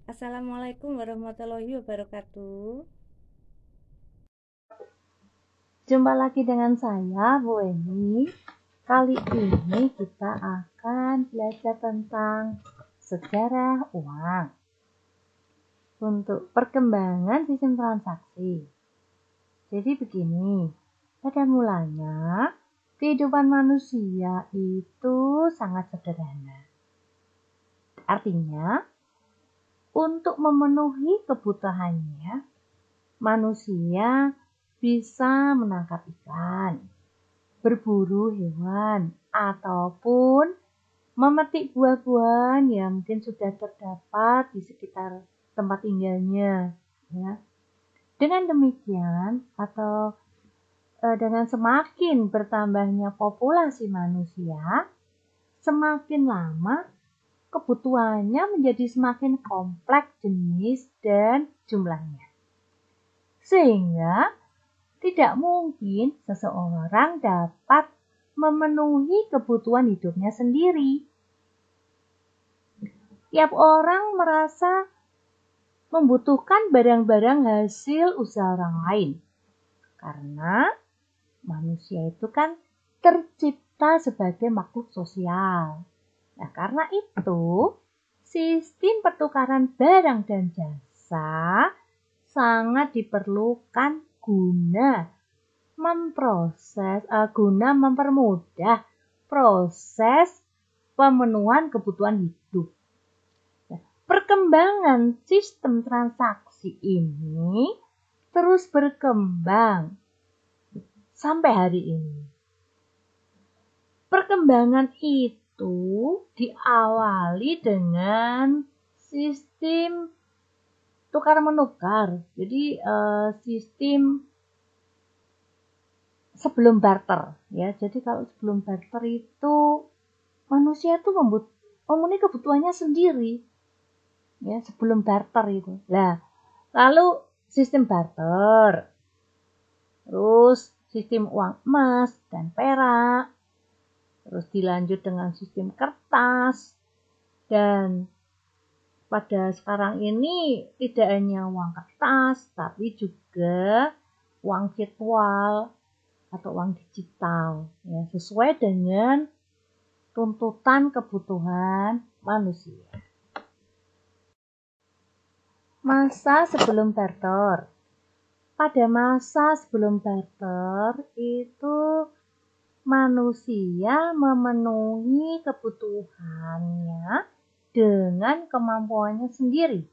Assalamualaikum warahmatullahi wabarakatuh. Jumpa lagi dengan saya, Bu Eni. Kali ini kita akan belajar tentang sejarah uang untuk perkembangan sistem transaksi. Jadi begini, pada mulanya kehidupan manusia itu sangat sederhana. Artinya, untuk memenuhi kebutuhannya, manusia bisa menangkap ikan, berburu hewan, ataupun memetik buah-buahan yang mungkin sudah terdapat di sekitar tempat tinggalnya. Ya. Dengan demikian, dengan semakin bertambahnya populasi manusia, semakin lama kebutuhannya menjadi semakin kompleks jenis dan jumlahnya. Sehingga tidak mungkin seseorang dapat memenuhi kebutuhan hidupnya sendiri. Tiap orang merasa membutuhkan barang-barang hasil usaha orang lain. Karena manusia itu kan tercipta sebagai makhluk sosial. Nah, karena itu sistem pertukaran barang dan jasa sangat diperlukan guna mempermudah proses pemenuhan kebutuhan hidup. Perkembangan sistem transaksi ini terus berkembang sampai hari ini. Perkembangan itu diawali dengan sistem tukar-menukar. Jadi sistem sebelum barter, ya. Jadi kalau sebelum barter itu manusia itu memenuhi kebutuhannya sendiri, ya, sebelum barter itu. Nah, lalu sistem barter, terus sistem uang emas dan perak, terus dilanjut dengan sistem kertas, dan pada sekarang ini tidak hanya uang kertas, tapi juga uang virtual atau uang digital, ya, sesuai dengan tuntutan kebutuhan manusia. Masa sebelum barter. Pada masa sebelum barter itu manusia memenuhi kebutuhannya dengan kemampuannya sendiri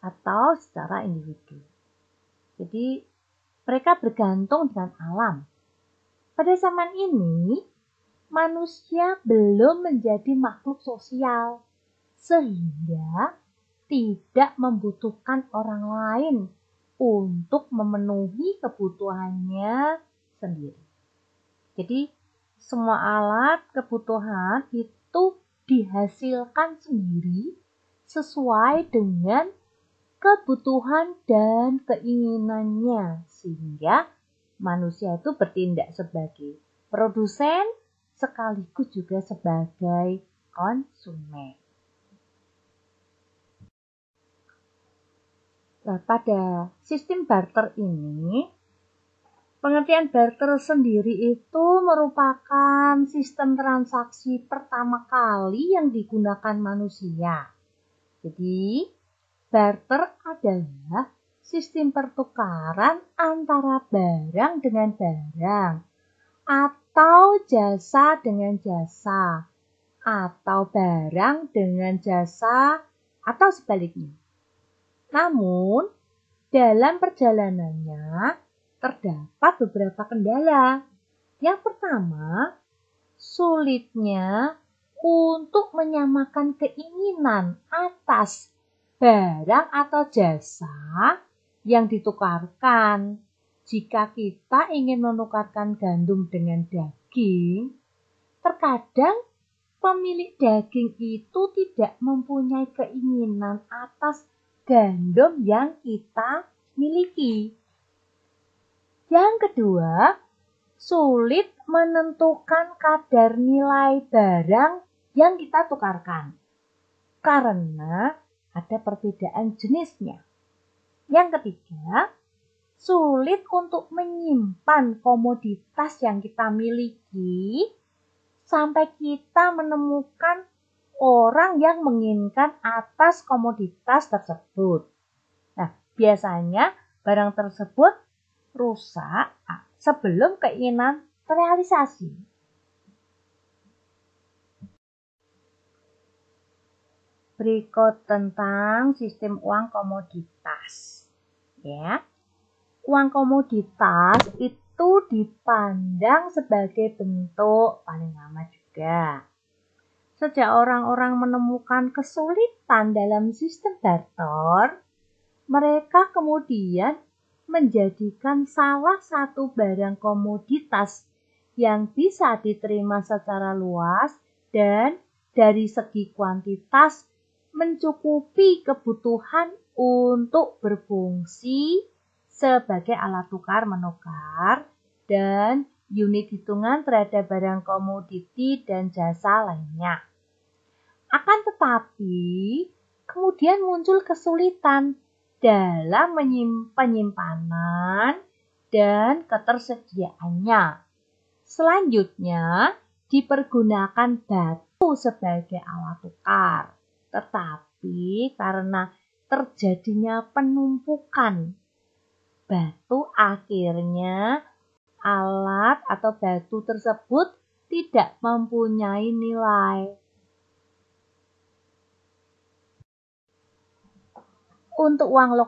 atau secara individu. Jadi mereka bergantung dengan alam. Pada zaman ini, manusia belum menjadi makhluk sosial, sehingga tidak membutuhkan orang lain untuk memenuhi kebutuhannya sendiri. Jadi, semua alat kebutuhan itu dihasilkan sendiri sesuai dengan kebutuhan dan keinginannya, sehingga manusia itu bertindak sebagai produsen sekaligus juga sebagai konsumen. Nah, pada sistem barter ini, pengertian barter sendiri itu merupakan sistem transaksi pertama kali yang digunakan manusia. Jadi, barter adalah sistem pertukaran antara barang dengan barang, atau jasa dengan jasa, atau barang dengan jasa, atau sebaliknya. Namun, dalam perjalanannya terdapat beberapa kendala. Yang pertama, sulitnya untuk menyamakan keinginan atas barang atau jasa yang ditukarkan. Jika kita ingin menukarkan gandum dengan daging, terkadang pemilik daging itu tidak mempunyai keinginan atas gandum yang kita miliki. Yang kedua, sulit menentukan kadar nilai barang yang kita tukarkan. Karena ada perbedaan jenisnya. Yang ketiga, sulit untuk menyimpan komoditas yang kita miliki sampai kita menemukan orang yang menginginkan atas komoditas tersebut. Nah, biasanya barang tersebut rusak sebelum keinginan terrealisasi. Berikut tentang sistem uang komoditas. Ya. Uang komoditas itu dipandang sebagai bentuk paling lama juga. Sejak orang-orang menemukan kesulitan dalam sistem barter, mereka kemudian menjadikan salah satu barang komoditas yang bisa diterima secara luas dan dari segi kuantitas mencukupi kebutuhan untuk berfungsi sebagai alat tukar menukar dan unit hitungan terhadap barang komoditi dan jasa lainnya. Akan tetapi, kemudian muncul kesulitan dalam penyimpanan dan ketersediaannya. Selanjutnya, dipergunakan batu sebagai alat tukar. Tetapi karena terjadinya penumpukan batu, akhirnya alat atau batu tersebut tidak mempunyai nilai. Untuk uang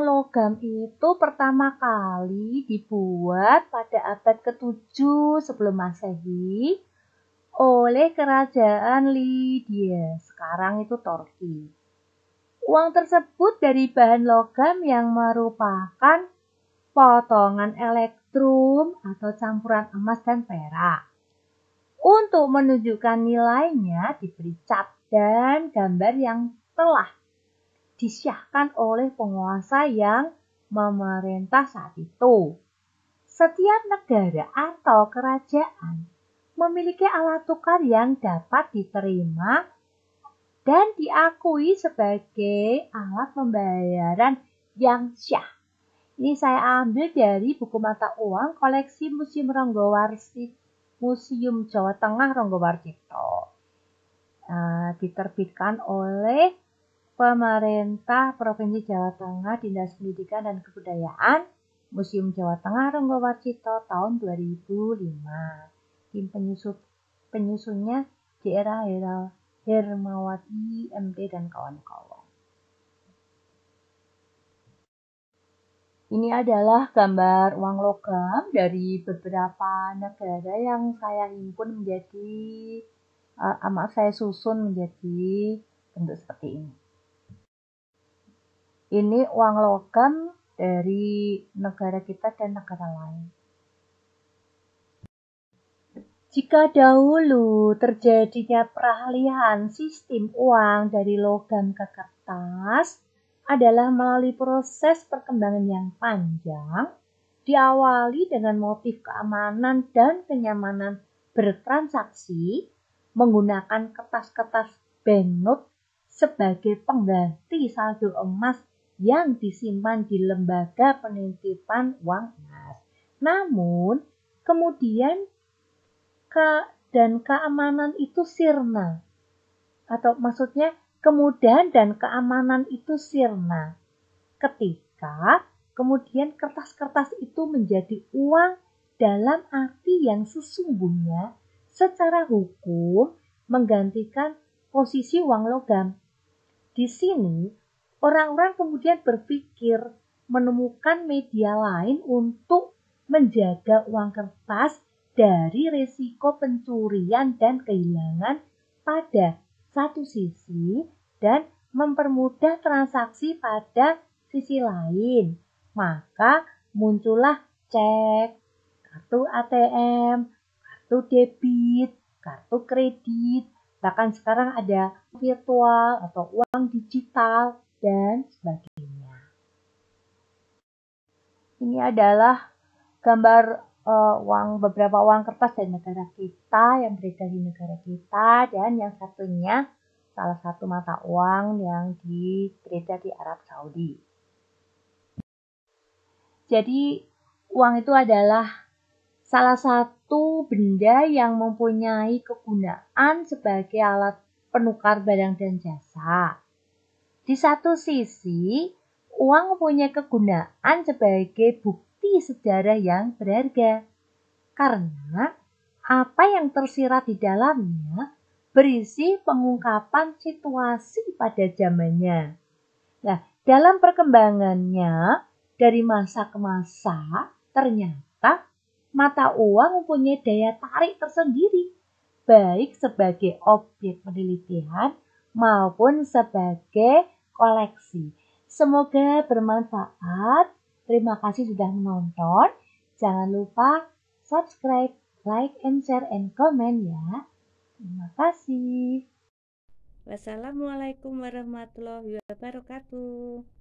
logam itu pertama kali dibuat pada abad ke-7 sebelum Masehi oleh kerajaan Lydia, sekarang itu Turki. Uang tersebut dari bahan logam yang merupakan potongan elektrum atau campuran emas dan perak. Untuk menunjukkan nilainya diberi cap dan gambar yang telah disiahkan oleh penguasa yang memerintah saat itu. Setiap negara atau kerajaan memiliki alat tukar yang dapat diterima dan diakui sebagai alat pembayaran yang syah. Ini saya ambil dari buku mata uang koleksi Museum Jawa Tengah Ronggowarsito. Diterbitkan oleh Pemerintah Provinsi Jawa Tengah, Dinas Pendidikan dan Kebudayaan, Museum Jawa Tengah Ronggowarsito tahun 2005. Tim penyusunnya J.R. Hermawati, MT, dan kawan-kawan. Ini adalah gambar uang logam dari beberapa negara yang saya himpun menjadi, saya susun menjadi bentuk seperti ini. Ini uang logam dari negara kita dan negara lain. Jika dahulu terjadinya peralihan sistem uang dari logam ke kertas adalah melalui proses perkembangan yang panjang, diawali dengan motif keamanan dan kenyamanan bertransaksi menggunakan kertas-kertas banknote sebagai pengganti saldo emas yang disimpan di lembaga penitipan uang emas. Namun, kemudian keamanan itu sirna. Atau maksudnya, kemudahan dan keamanan itu sirna. Ketika kemudian kertas-kertas itu menjadi uang dalam arti yang sesungguhnya secara hukum menggantikan posisi uang logam. Di sini, orang-orang kemudian berpikir menemukan media lain untuk menjaga uang kertas dari risiko pencurian dan kehilangan pada satu sisi dan mempermudah transaksi pada sisi lain. Maka muncullah cek, kartu ATM, kartu debit, kartu kredit, bahkan sekarang ada virtual atau uang digital dan sebagainya. Ini adalah gambar beberapa uang kertas dari negara kita yang beredar di negara kita, dan yang satunya salah satu mata uang yang beredar di Arab Saudi. Jadi uang itu adalah salah satu benda yang mempunyai kegunaan sebagai alat penukar barang dan jasa. Di satu sisi, uang mempunyai kegunaan sebagai bukti sejarah yang berharga. Karena apa yang tersirat di dalamnya berisi pengungkapan situasi pada zamannya. Nah, dalam perkembangannya dari masa ke masa, ternyata mata uang mempunyai daya tarik tersendiri, baik sebagai objek penelitian maupun sebagai koleksi. Semoga bermanfaat. Terima kasih sudah menonton. Jangan lupa subscribe, like, and share, and comment ya. Terima kasih. Wassalamualaikum warahmatullahi wabarakatuh.